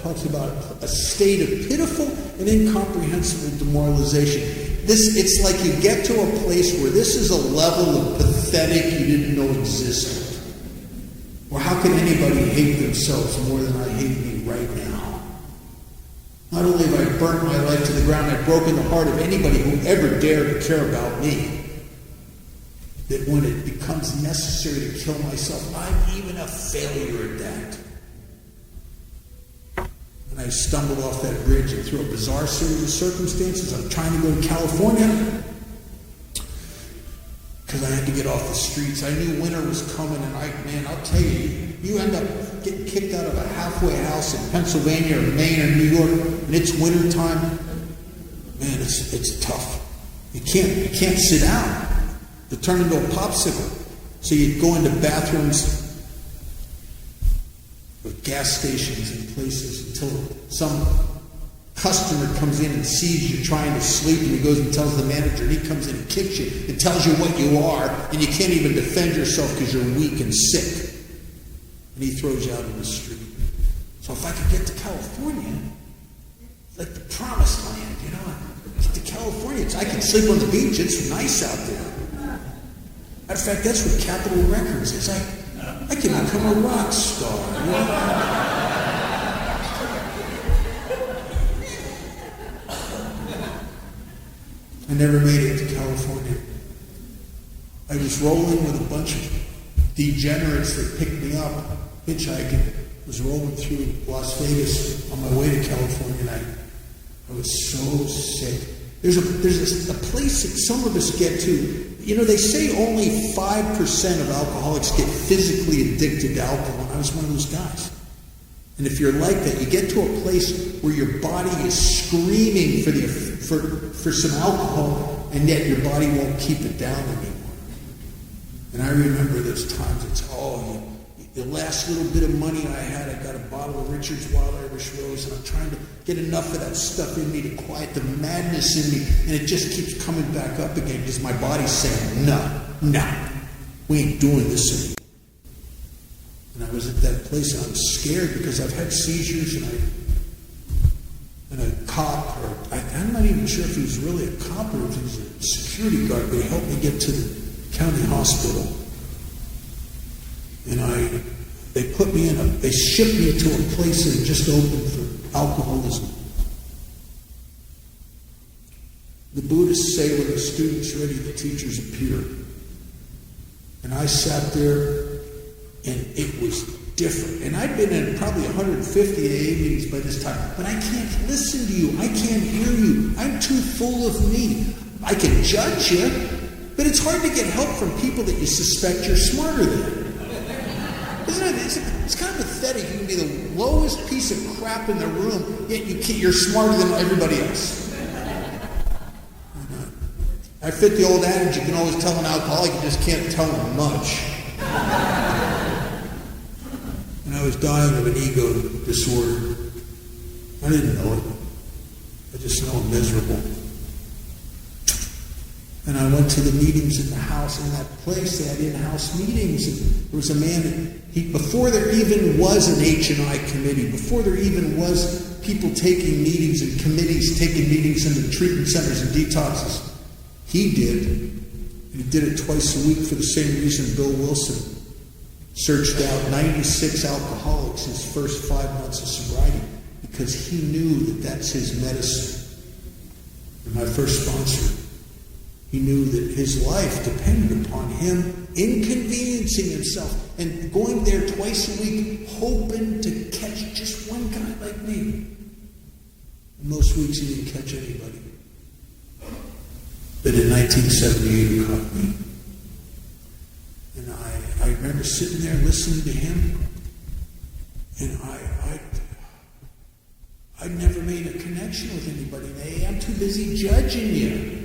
Speaker 2: talks about a state of pitiful and incomprehensible demoralization. It's like you get to a place where this is a level of pathetic you didn't know existed. Or how can anybody hate themselves more than I hate me right now? Not only have I burnt my life to the ground, I've broken the heart of anybody who ever dared to care about me. That when it becomes necessary to kill myself, I'm even a failure at that. And I stumbled off that bridge and through a bizarre series of circumstances, I'm trying to go to California because I had to get off the streets. I knew winter was coming, and I'll tell you, you end up getting kicked out of a halfway house in Pennsylvania or Maine or New York, and it's winter time. Man, it's tough. You can't sit down. You turn into a popsicle. So you go into bathrooms with gas stations and places until some customer comes in and sees you trying to sleep, and he goes and tells the manager, and he comes in and kicks you and tells you what you are, and you can't even defend yourself because you're weak and sick. and he throws you out on the street. So if I could get to California, like the promised land, get to California, I can sleep on the beach. It's nice out there. Matter of fact, that's what Capitol Records is. I can become a rock star. I never made it to California. I was rolling with a bunch of degenerates that picked me up, hitchhiking. I was rolling through Las Vegas on my way to California, and I was so sick. There's a place that some of us get to. They say only 5% of alcoholics get physically addicted to alcohol, and I was one of those guys. And if you're like that, you get to a place where your body is screaming for some alcohol, and yet your body won't keep it down anymore. And I remember those times. The last little bit of money I had, I got a bottle of Richard's Wild Irish Rose, and I'm trying to get enough of that stuff in me to quiet the madness in me, and it just keeps coming back up again because my body's saying, no, we ain't doing this anymore. And I was at that place, and I was scared because I've had seizures, and a cop, I'm not even sure if he was really a cop or if he was a security guard, but he helped me get to the county hospital. And they shipped me to a place that had just opened for alcoholism. The Buddhists say when the student's ready, the teachers appear. And I sat there, and it was different. And I'd been in probably 150 AA meetings by this time, but I can't listen to you. I can't hear you. I'm too full of me. I can judge you, but it's hard to get help from people that you suspect you're smarter than. Isn't it? It's kind of pathetic. You can be the lowest piece of crap in the room, yet you're smarter than everybody else. I fit the old adage, you can always tell an alcoholic, you just can't tell them much. And I was dying of an ego disorder. I didn't know it. I just know I'm miserable. And I went to the meetings in the house, in that place. They had in-house meetings. And there was a man, before there even was an H&I committee, before there even was people taking meetings and committees taking meetings in the treatment centers and detoxes, he did. And he did it twice a week for the same reason Bill Wilson searched out 96 alcoholics his first 5 months of sobriety, because he knew that that's his medicine. And my first sponsor, he knew that his life depended upon him inconveniencing himself and going there twice a week, hoping to catch just one guy like me. And most weeks he didn't catch anybody. But in 1978 he caught me. And I remember sitting there listening to him, and I never made a connection with anybody. Hey, I'm too busy judging you.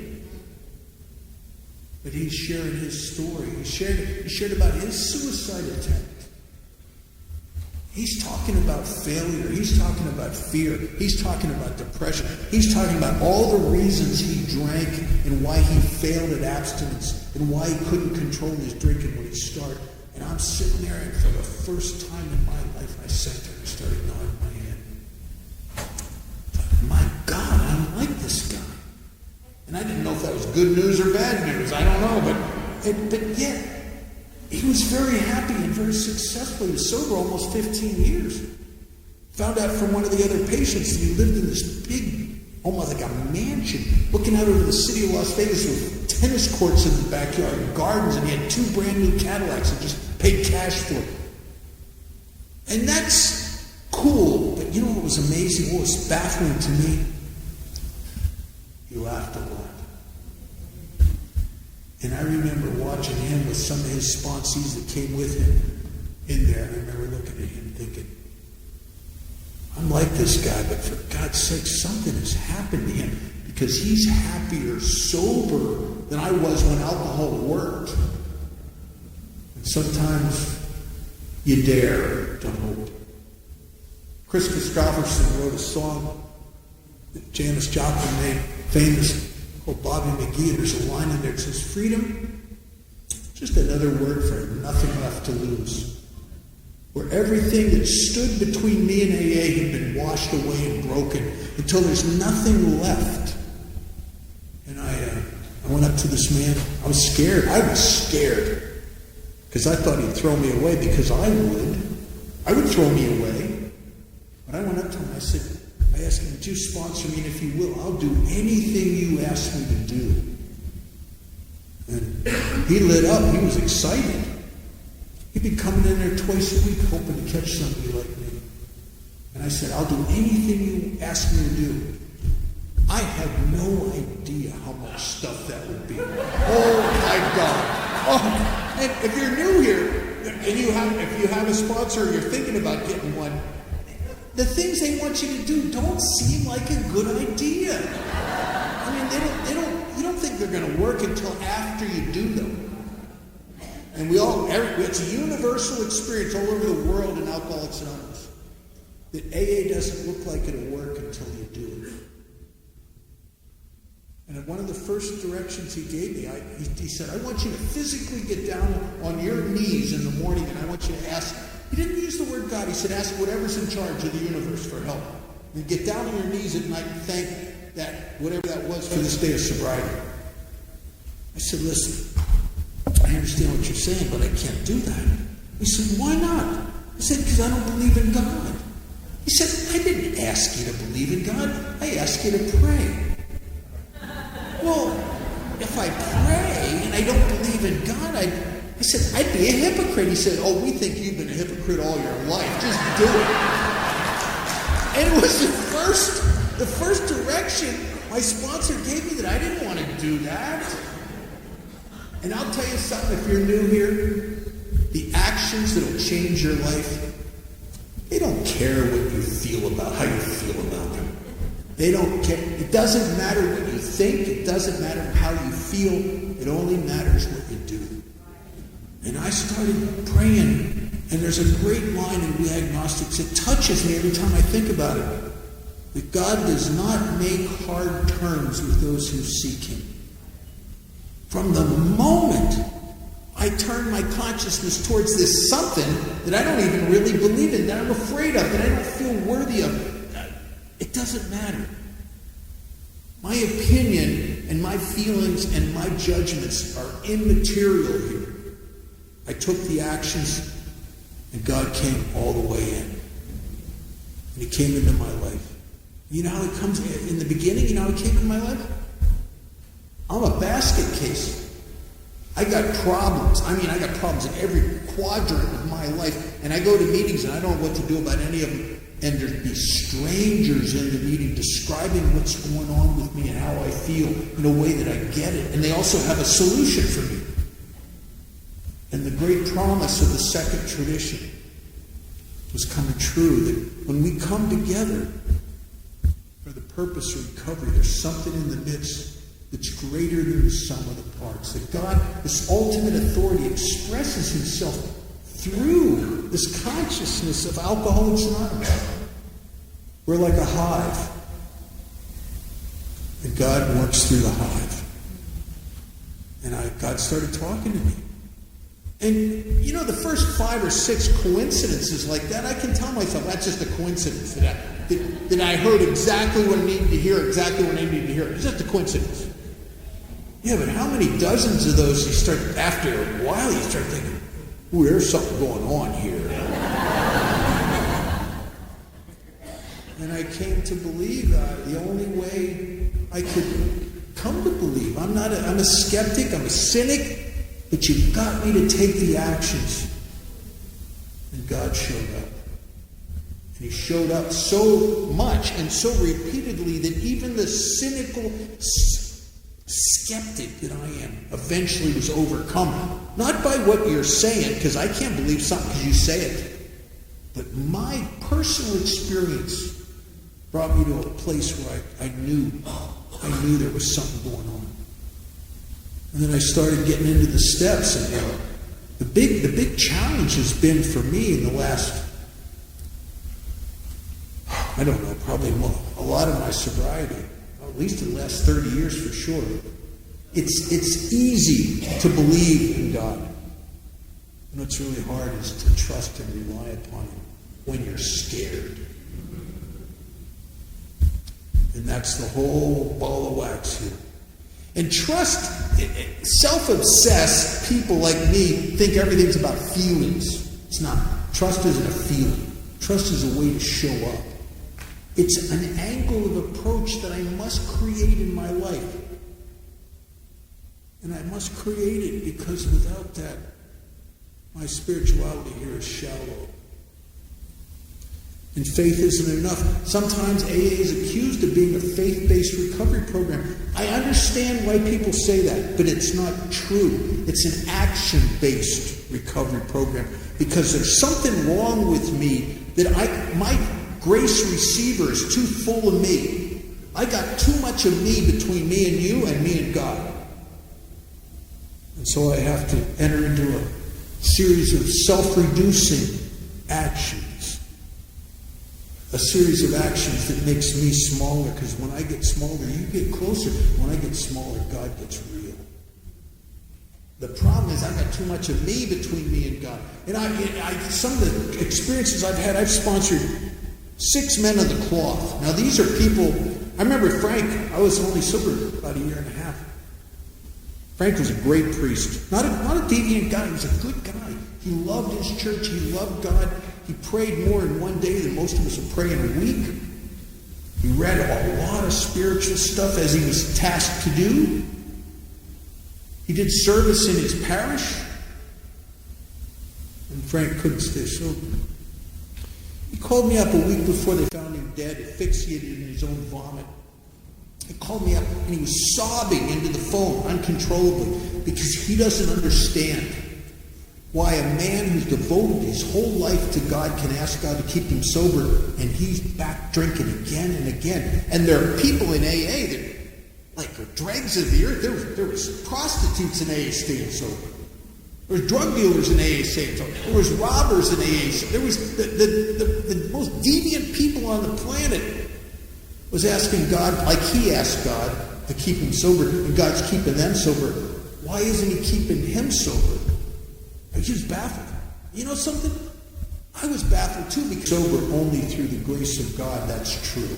Speaker 2: But he's sharing his story. He shared about his suicide attempt. He's talking about failure. He's talking about fear. He's talking about depression. He's talking about all the reasons he drank and why he failed at abstinence and why he couldn't control his drinking when he started. And I'm sitting there, and for the first time in my life, I sat there and started nodding my head. My God, I'm like this guy. And I didn't know if that was good news or bad news. I don't know. But yet, he was very happy and very successful. He was sober almost 15 years. Found out from one of the other patients that he lived in this big, almost like a mansion, looking out over the city of Las Vegas with tennis courts in the backyard and gardens, and he had 2 brand new Cadillacs and just paid cash for it. And that's cool, but you know what was amazing, what was baffling to me? He laughed a lot. And I remember watching him with some of his sponsees that came with him in there. And I remember looking at him thinking, I'm like this guy, but for God's sake, something has happened to him, because he's happier sober than I was when alcohol worked. And sometimes you dare to hope. Chris Christopherson wrote a song that Janis Joplin made famous called Bobby McGee, and there's a line in there that says, freedom, just another word for nothing left to lose. where everything that stood between me and AA had been washed away and broken until there's nothing left. And I went up to this man. I was scared. Because I thought he'd throw me away, because I would throw me away. But I went up to him. I asked him, would you sponsor me? And if you will, I'll do anything you ask me to do. And he lit up. He was excited. He'd been coming in there twice a week hoping to catch somebody like me. And I said, I'll do anything you ask me to do. I had no idea how much stuff that would be. Oh my God. Oh, and if you're new here, and if you have a sponsor or you're thinking about getting one, the things they want you to do don't seem like a good idea. I mean, you don't think they're going to work until after you do them. And it's a universal experience all over the world in Alcoholics Anonymous that AA doesn't look like it'll work until you do it. And one of the first directions he gave me, he said, I want you to physically get down on your knees in the morning, and I want you to ask. He didn't use the word God. He said, ask whatever's in charge of the universe for help. And get down on your knees at night and thank that, whatever that was, for this day of sobriety. I said, listen, I understand what you're saying, but I can't do that. He said, why not? I said, because I don't believe in God. He said, I didn't ask you to believe in God. I asked you to pray. Well, if I pray and I don't believe in God, I said, I'd be a hypocrite. He said, oh, we think you've been a hypocrite all your life. Just do it. And it was the first direction my sponsor gave me that I didn't want to do that. And I'll tell you something, if you're new here, the actions that will change your life, they don't care what you feel about, how you feel about them. They don't care. It doesn't matter what you think. It doesn't matter how you feel. It only matters what you do. And I started praying, and there's a great line in We Agnostics. It touches me every time I think about it. That God does not make hard terms with those who seek Him. From the moment I turn my consciousness towards this something that I don't even really believe in, that I'm afraid of, that I don't feel worthy of, it doesn't matter. My opinion and my feelings and my judgments are immaterial here. I took the actions, and God came all the way in. And He came into my life. You know how He comes in the beginning? You know how He came into my life? I'm a basket case. I got problems. I got problems in every quadrant of my life. And I go to meetings and I don't know what to do about any of them. And there'd be strangers in the meeting describing what's going on with me and how I feel in a way that I get it. And they also have a solution for me. And the great promise of the second tradition was coming true, that when we come together for the purpose of recovery, there's something in the midst that's greater than the sum of the parts. That God, this ultimate authority, expresses Himself through this consciousness of Alcoholics Anonymous. We're like a hive. And God works through the hive. And God started talking to me. And, the first 5 or 6 coincidences like that, I can tell myself that's just a coincidence. That I heard exactly what I needed to hear, exactly what I needed to hear. It's just a coincidence. Yeah, but how many dozens of those after a while, you start thinking, ooh, there's something going on here. And I came to believe the only way I could come to believe. I'm a skeptic, I'm a cynic, but you've got me to take the actions. And God showed up. And He showed up so much and so repeatedly that even the cynical skeptic that I am eventually was overcome. Not by what you're saying, because I can't believe something because you say it, but my personal experience brought me to a place where I knew there was something going on. And then I started getting into the steps, and the big challenge has been for me in the last, I don't know, probably a lot of my sobriety, at least in the last 30 years for sure. It's easy to believe in God. And what's really hard is to trust and rely upon Him when you're scared. And that's the whole ball of wax here. And trust, self-obsessed people like me think everything's about feelings. It's not. Trust isn't a feeling. Trust is a way to show up. It's an angle of approach that I must create in my life. And I must create it because without that, my spirituality here is shallow. And faith isn't enough. Sometimes AA is accused of being a faith-based recovery program. I understand why people say that, but it's not true. It's an action-based recovery program because there's something wrong with me that my grace receiver is too full of me. I got too much of me between me and you and me and God. And so I have to enter into a series of self-reducing actions. A series of actions that makes me smaller, because when I get smaller, you get closer. When I get smaller, God gets real. The problem is I got too much of me between me and God. And some of the experiences I've had, I've sponsored 6 men of the cloth. Now these are people, I remember Frank, I was only sober about a year and a half. Frank was a great priest. Not a deviant guy, he was a good guy. He loved his church, he loved God. He prayed more in one day than most of us would pray in a week. He read a lot of spiritual stuff as he was tasked to do. He did service in his parish. And Frank couldn't stay sober. He called me up a week before they found him dead, asphyxiated in his own vomit. He called me up and he was sobbing into the phone uncontrollably because he doesn't understand why a man who's devoted his whole life to God can ask God to keep him sober, and he's back drinking again and again. And there are people in AA that, like, are dregs of the earth. There was prostitutes in AA staying sober. There was drug dealers in AA staying sober. There was robbers in AA. There was the most deviant people on the planet was asking God, like he asked God, to keep him sober, and God's keeping them sober. Why isn't he keeping him sober? He was baffled. You know something? I was baffled too, because sober only through the grace of God. That's true.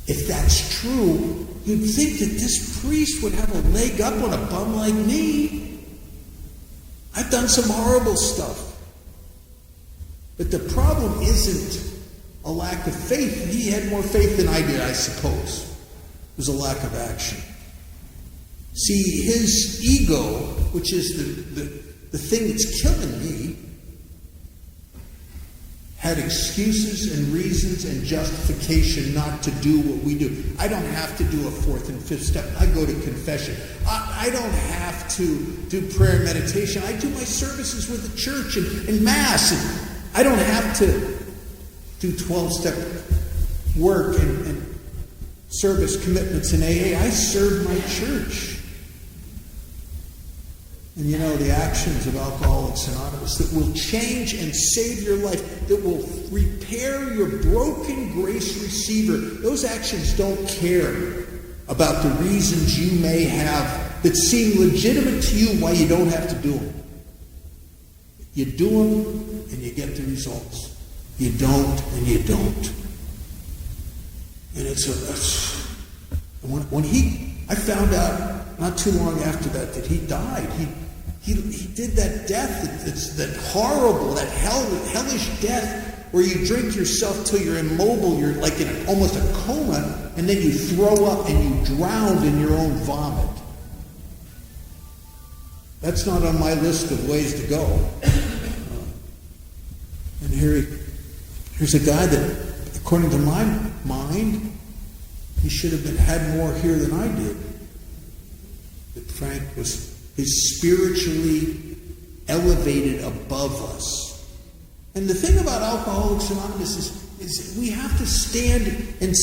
Speaker 2: If that's true, you'd think that this priest would have a leg up on a bum like me. I've done some horrible stuff. But the problem isn't a lack of faith. He had more faith than I did, I suppose. It was a lack of action. See, his ego, which is the thing that's killing me, had excuses and reasons and justification not to do what we do. I don't have to do a 4th and 5th step. I go to confession. I don't have to do prayer and meditation. I do my services with the church and Mass. And I don't have to do 12-step work and service commitments in AA. I serve my church. And you know, the actions of Alcoholics Anonymous that will change and save your life, that will repair your broken grace receiver, those actions don't care about the reasons you may have that seem legitimate to you why you don't have to do them. You do them and you get the results. You don't and you don't. And I found out not too long after that he died. He did that death, that horrible, that hellish death where you drink yourself till you're immobile, you're like in almost a coma, and then you throw up and you drown in your own vomit. That's not on my list of ways to go. And here's a guy that, according to my mind, he should have had more here than I did. But Frank is spiritually elevated above us. And the thing about Alcoholics Anonymous is we have to stand and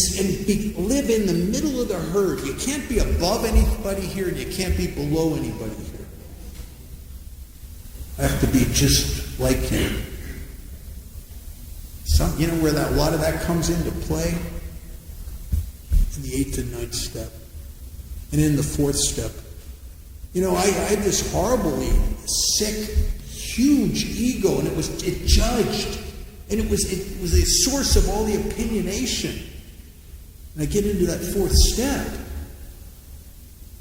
Speaker 2: live in the middle of the herd. You can't be above anybody here, and you can't be below anybody here. I have to be just like you. You know where a lot of that comes into play? In the 8th and 9th step. And in the 4th step. You know, I had this horribly sick, huge ego, and it judged, and it was a source of all the opinionation. And I get into that fourth step,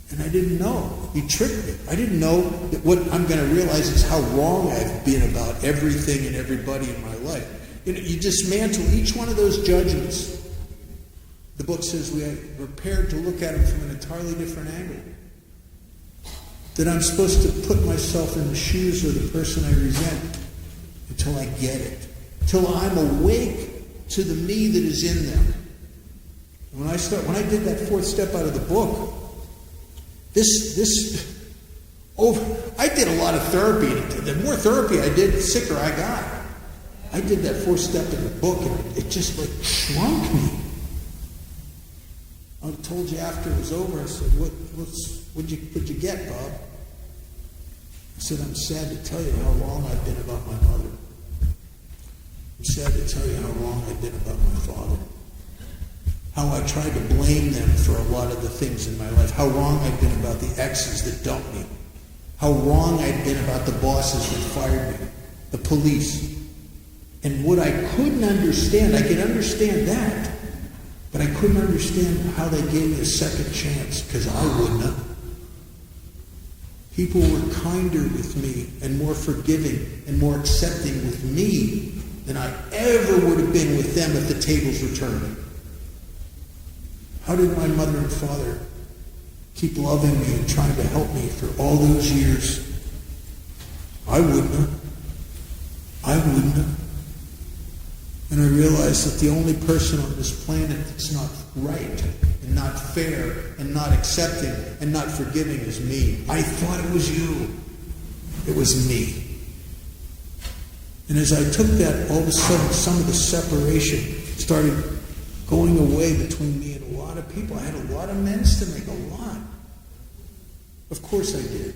Speaker 2: and I didn't know. He tricked me. I didn't know that what I'm going to realize is how wrong I've been about everything and everybody in my life. You dismantle each one of those judgments. The book says we are prepared to look at them from an entirely different angle. That I'm supposed to put myself in the shoes of the person I resent until I get it. Till I'm awake to the me that is in them. And when I did that fourth step out of the book, I did a lot of therapy. The more therapy I did, the sicker I got. I did that fourth step in the book, and it just like shrunk me. I told you after it was over, I said, what'd you get, Bob? I said, I'm sad to tell you how wrong I've been about my mother. I'm sad to tell you how wrong I've been about my father. How I tried to blame them for a lot of the things in my life. How wrong I've been about the exes that dumped me. How wrong I'd been about the bosses that fired me. The police. And what I couldn't understand, I could understand that, but I couldn't understand how they gave me a second chance, because I wouldn't have. People were kinder with me and more forgiving and more accepting with me than I ever would have been with them if the tables were turned. How did my mother and father keep loving me and trying to help me for all those years? I wouldn't have. And I realized that the only person on this planet that's not right and not fair and not accepting and not forgiving is me. I thought it was you. It was me. And as I took that, all of a sudden, some of the separation started going away between me and a lot of people. I had a lot of amends to make, a lot. Of course I did.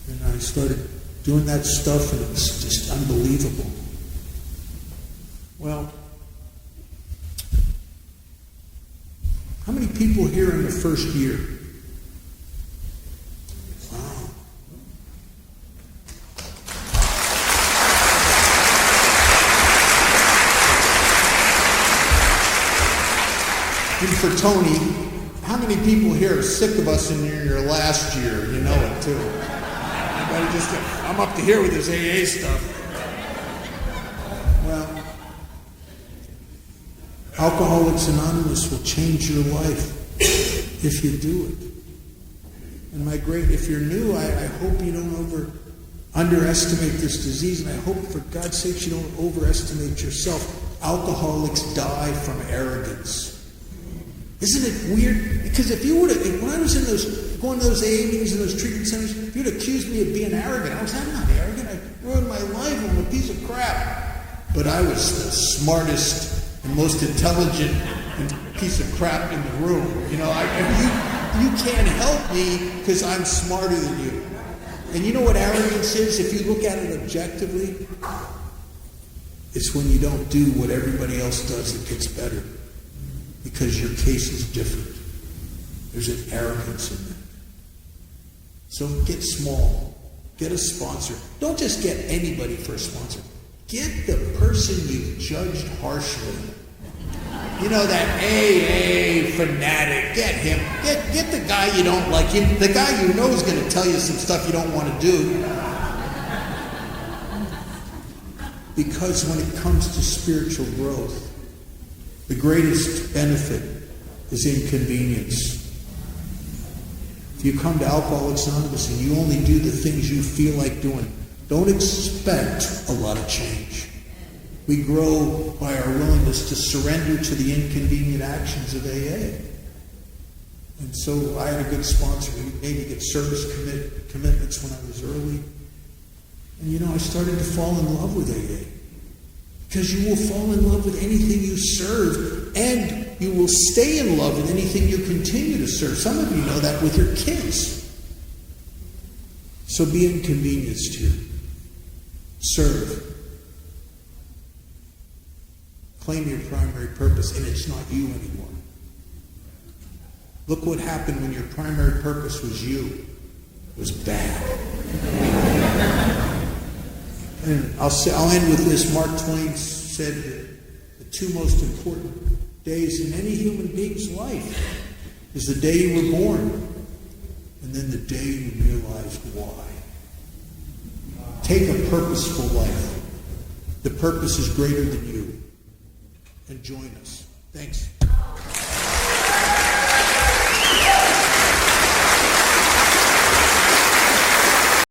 Speaker 2: And I started doing that stuff, and it was just unbelievable. Well, how many people here in the first year? Wow. And for Tony, how many people here are sick of us in your last year? You know it too. Everybody just, I'm up to here with this AA stuff. Well, Alcoholics Anonymous will change your life if you do it. And if you're new, I hope you don't underestimate this disease, and I hope for God's sake you don't overestimate yourself. Alcoholics die from arrogance. Isn't it weird? Because if you would have, when I was going to those AA meetings and those treatment centers, if you'd accused me of being arrogant, I'm not arrogant. I ruined my life. I'm a piece of crap. But I was the smartest and most intelligent piece of crap in the room. You can't help me because I'm smarter than you. And you know what arrogance is? If you look at it objectively, it's when you don't do what everybody else does that gets better. Because your case is different. There's an arrogance in that. So get small. Get a sponsor. Don't just get anybody for a sponsor. Get the person you judged harshly. You know, that AA fanatic. Get him. Get the guy you don't like. The guy you know is going to tell you some stuff you don't want to do. Because when it comes to spiritual growth, the greatest benefit is inconvenience. If you come to Alcoholics Anonymous and you only do the things you feel like doing, don't expect a lot of change. We grow by our willingness to surrender to the inconvenient actions of AA. And so I had a good sponsor. We maybe get service commitments when I was early. And I started to fall in love with AA. Because you will fall in love with anything you serve, and you will stay in love with anything you continue to serve. Some of you know that with your kids. So be inconvenienced here. Serve. Claim your primary purpose, and it's not you anymore. Look what happened when your primary purpose was you. It was bad. And I'll end with this. Mark Twain said that the two most important days in any human being's life is the day you were born and then the day you realized why. Take a purposeful life. The purpose is greater than you. And join us. Thanks.